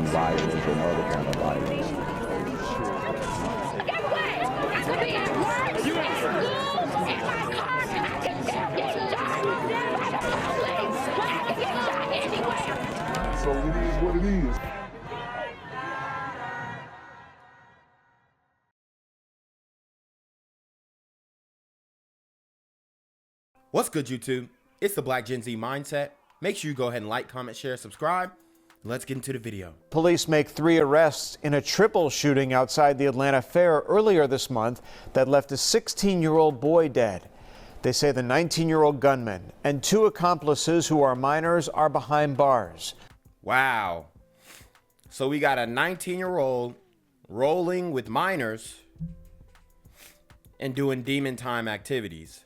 violence or no other kind of violence. Get away! I could be at work, at school, in my car, I can still get shot by the police, but I can get shot anywhere. So it is what it is. What's good, YouTube? It's the Black Gen Z Mindset. Make sure you go ahead and like, comment, share, subscribe. Let's get into the video. Police make 3 arrests in a triple shooting outside the Atlanta Fair earlier this month that left a 16-year-old boy dead. They say the 19-year-old gunman and 2 accomplices who are minors are behind bars. Wow. So we got a 19-year-old rolling with minors and doing demon time activities.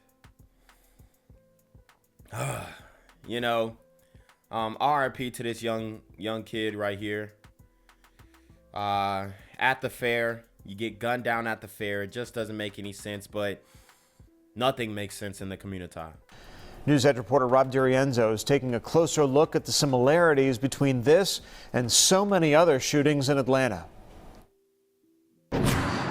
You know, RIP to this young kid right here. At the fair, you get gunned down at the fair. It just doesn't make any sense, but nothing makes sense in the community. News Edge reporter Rob D'Arienzo is taking a closer look at the similarities between this and so many other shootings in Atlanta.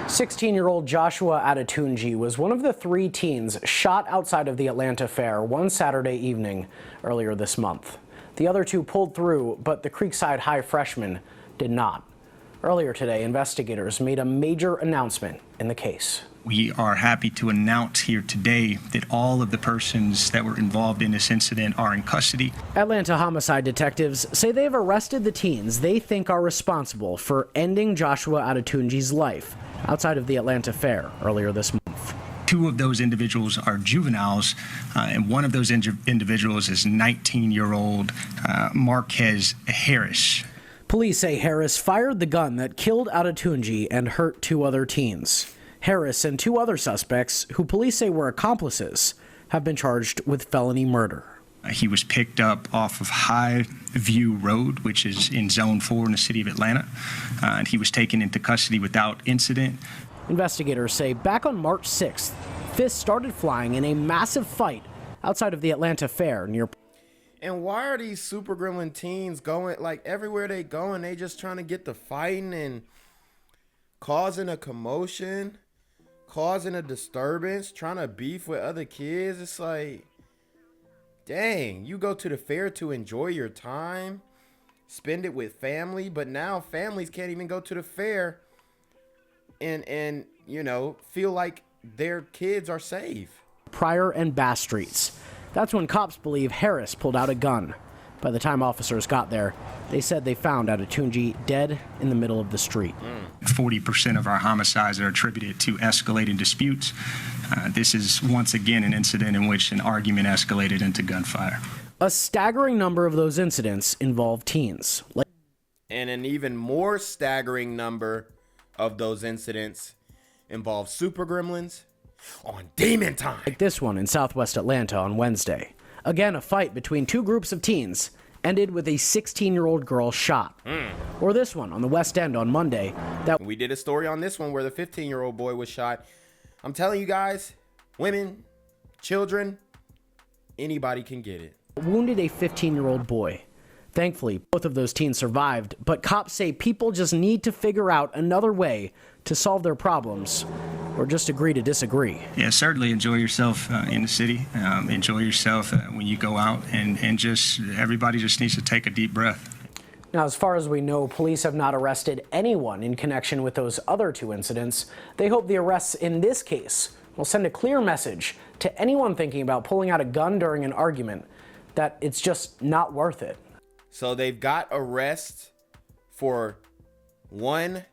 16-year-old Joshua Adetunji was one of the 3 teens shot outside of the Atlanta Fair one Saturday evening earlier this month. The other 2 pulled through, but the Creekside High freshman did not. Earlier today, investigators made a major announcement in the case. We are happy to announce here today that all of the persons that were involved in this incident are in custody. Atlanta homicide detectives say they've arrested the teens they think are responsible for ending Joshua Adetunji's life outside of the Atlanta Fair earlier this month. 2 of those individuals are juveniles, and one of those individuals is 19-year-old Marquez Harris. Police say Harris fired the gun that killed Adetunji and hurt 2 other teens. Harris and 2 other suspects, who police say were accomplices, have been charged with felony murder. He was picked up off of High View Road, which is in Zone 4 in the city of Atlanta, and he was taken into custody without incident. Investigators say back on March 6th, fists started flying in a massive fight outside of the Atlanta Fair near. And why are these super gremlin teens going, like, everywhere they go and they just trying to get the fighting and causing a commotion, causing a disturbance, trying to beef with other kids? It's like, dang, you go to the fair to enjoy your time, spend it with family, but now families can't even go to the fair and you know, feel like their kids are safe. Pryor and Bass Streets. That's when cops believe Harris pulled out a gun. By the time officers got there, they said they found Adetunji dead in the middle of the street. 40% of our homicides are attributed to escalating disputes. This is once again an incident in which an argument escalated into gunfire. A staggering number of those incidents involve teens. And an even more staggering number of those incidents involve super gremlins on demon time. Like this one in southwest Atlanta on Wednesday. Again, a fight between 2 groups of teens ended with a 16-year-old girl shot. Or this one on the West End on Monday. We did a story on this one where the 15-year-old boy was shot. I'm telling you guys, women, children, anybody can get it. Wounded a 15-year-old boy. Thankfully, both of those teens survived, but cops say people just need to figure out another way to solve their problems, or just agree to disagree. Yeah, certainly enjoy yourself in the city. Enjoy yourself when you go out, and just everybody just needs to take a deep breath. Now, as far as we know, police have not arrested anyone in connection with those other 2 incidents. They hope the arrests in this case will send a clear message to anyone thinking about pulling out a gun during an argument that it's just not worth it. So they've got arrests for 1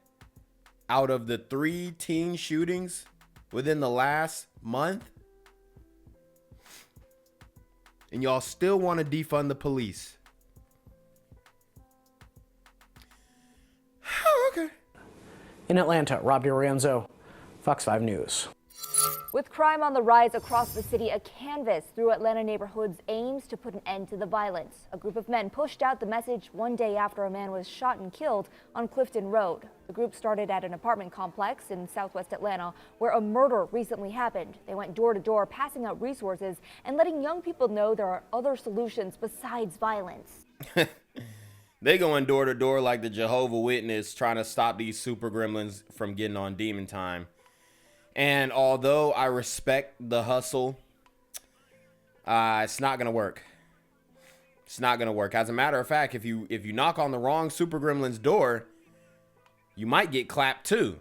out of the 3 teen shootings within the last month. And y'all still want to defund the police. Okay. In Atlanta, Rob D'Arienzo, Fox 5 News. With crime on the rise across the city, a canvass through Atlanta neighborhoods aims to put an end to the violence. A group of men pushed out the message one day after a man was shot and killed on Clifton Road. The group started at an apartment complex in southwest Atlanta where a murder recently happened. They went door to door, passing out resources and letting young people know there are other solutions besides violence. They going door to door like the Jehovah's Witness, trying to stop these super gremlins from getting on demon time. And although I respect the hustle, it's not gonna work. It's not gonna work. As a matter of fact, if you knock on the wrong super gremlin's door, you might get clapped too.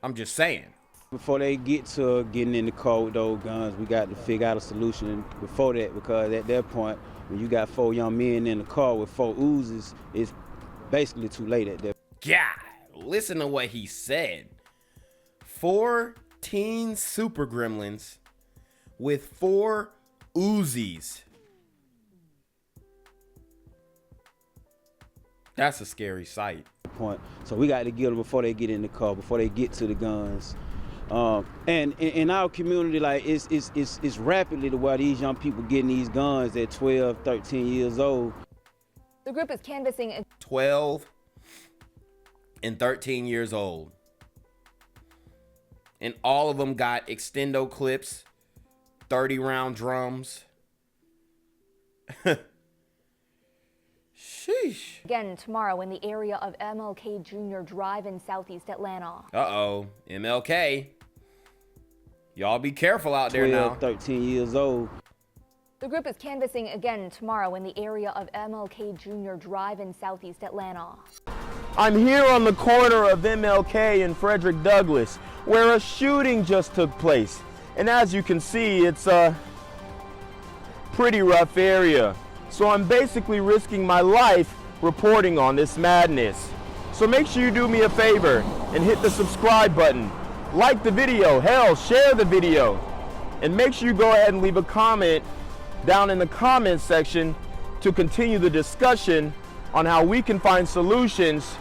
I'm just saying. Before they get to getting in the car with those guns, we got to figure out a solution before that, because at that point, when you got 4 young men in the car with 4 Uzis, it's basically too late at that. God, listen to what he said. 4 teen super gremlins with 4 Uzis. That's a scary sight. So we got to get them before they get in the car, before they get to the guns. And in our community, like it's rapidly to where these young people getting these guns at 12, 13 years old. The group is canvassing 12 and 13 years old. And all of them got extendo clips, 30-round drums. Sheesh. again tomorrow in the area of MLK Jr. Drive in Southeast Atlanta. Uh-oh, MLK. Y'all be careful out there 12, now. 13 years old. The group is canvassing again tomorrow in the area of MLK Jr. Drive in Southeast Atlanta. I'm here on the corner of MLK and Frederick Douglass, where a shooting just took place. And as you can see, it's a pretty rough area. So I'm basically risking my life reporting on this madness. So make sure you do me a favor and hit the subscribe button. Like the video, hell, share the video. And make sure you go ahead and leave a comment down in the comments section to continue the discussion on how we can find solutions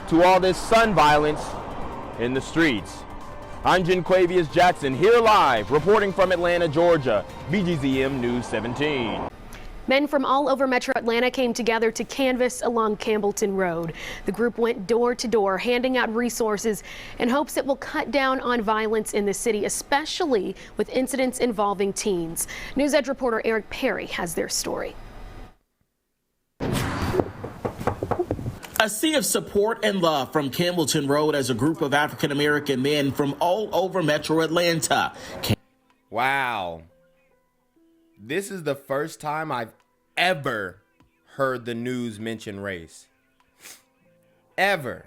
to all this son violence in the streets. I'm Jenquavius Jackson, here live, reporting from Atlanta, Georgia, BGZM News 17. Men from all over Metro Atlanta came together to canvass along Campbellton Road. The group went door to door, handing out resources in hopes it will cut down on violence in the city, especially with incidents involving teens. News Edge reporter Eric Perry has their story. A sea of support and love from Campbellton Road as a group of African-American men from all over Metro Atlanta. Wow. This is the first time I've ever heard the news mention race. Ever.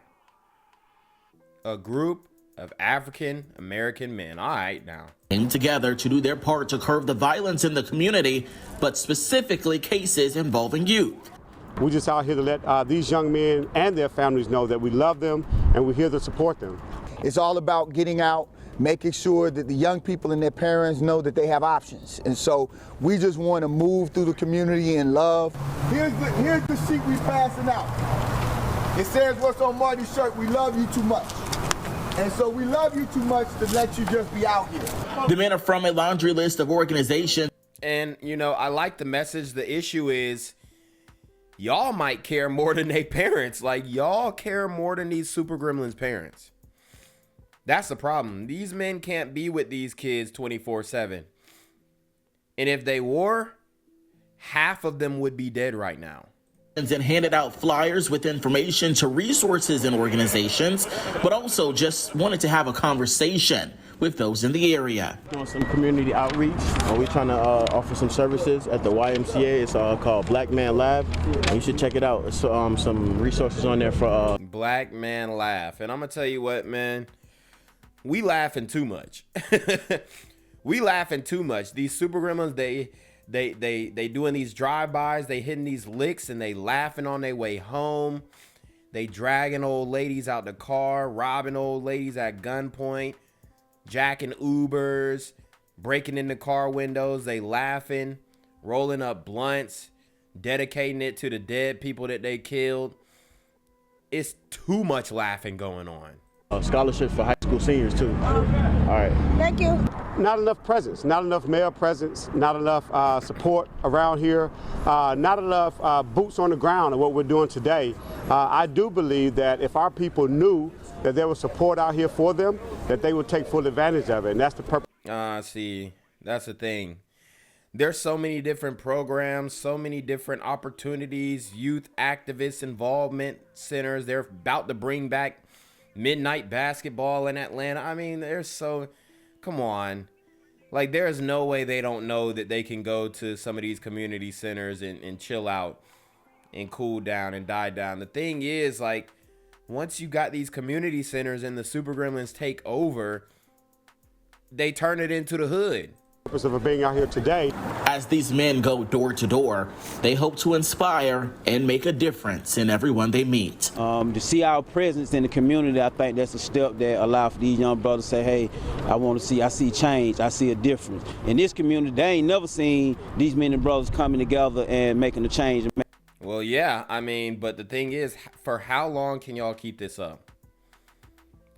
A group of African American men. All right, now. Came together to do their part to curb the violence in the community, but specifically cases involving youth. We're just out here to let these young men and their families know that we love them and we're here to support them. It's all about getting out, making sure that the young people and their parents know that they have options. And so we just want to move through the community in love. Here's the sheet we passing out. It says what's on Marty's shirt, we love you too much. And so we love you too much to let you just be out here. The men are from a laundry list of organizations. And, you know, I like the message. The issue is y'all might care more than their parents. Like, y'all care more than these super gremlins' parents. That's the problem. These men can't be with these kids 24/7. And if they were, half of them would be dead right now. And handed out flyers with information to resources and organizations, but also just wanted to have a conversation with those in the area. Doing some community outreach. We're trying to offer some services at the YMCA. It's called Black Man Lab. You should check it out. It's some resources on there for Black Man Laugh. And I'm gonna tell you what, man. We laughing too much. We laughing too much. These super gremlins, they doing these drive-bys, they hitting these licks, and they laughing on their way home. They dragging old ladies out the car, robbing old ladies at gunpoint, jacking Ubers, breaking into car windows. They laughing, rolling up blunts, dedicating it to the dead people that they killed. It's too much laughing going on. Scholarships for high school seniors too. All right. Thank you. Not enough presence, not enough male presence, not enough support around here, not enough boots on the ground of what we're doing today. I do believe that if our people knew that there was support out here for them, that they would take full advantage of it, and that's the purpose. See, that's the thing. There's so many different programs, so many different opportunities, youth activist involvement centers. They're about to bring back midnight basketball in Atlanta. I mean, come on. Like, there's no way they don't know that they can go to some of these community centers and chill out and cool down and die down. The thing is, like, once you got these community centers and the Super Gremlins take over, they turn it into the hood. Purpose of being out here today. As these men go door to door, they hope to inspire and make a difference in everyone they meet. To see our presence in the community, I think that's a step that allow for these young brothers to say, hey, I see change, I see a difference. In this community, they ain't never seen these men and brothers coming together and making a change. Well, yeah, I mean, but the thing is, for how long can y'all keep this up?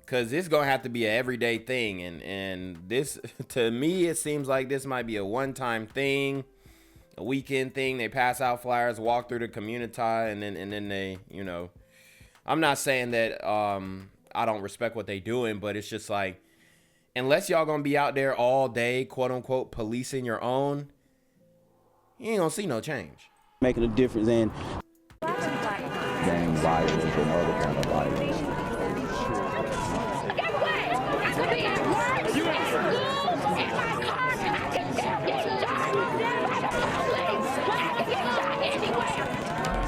Because it's going to have to be an everyday thing. And this, to me, it seems like this might be a one-time thing, a weekend thing. They pass out flyers, walk through the community, and then they, you know. I'm not saying that I don't respect what they doing, but it's just like, unless y'all going to be out there all day, quote-unquote, policing your own, you ain't going to see no change. Making a difference in gang violence and other kind of violence.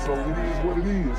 So it is what it is.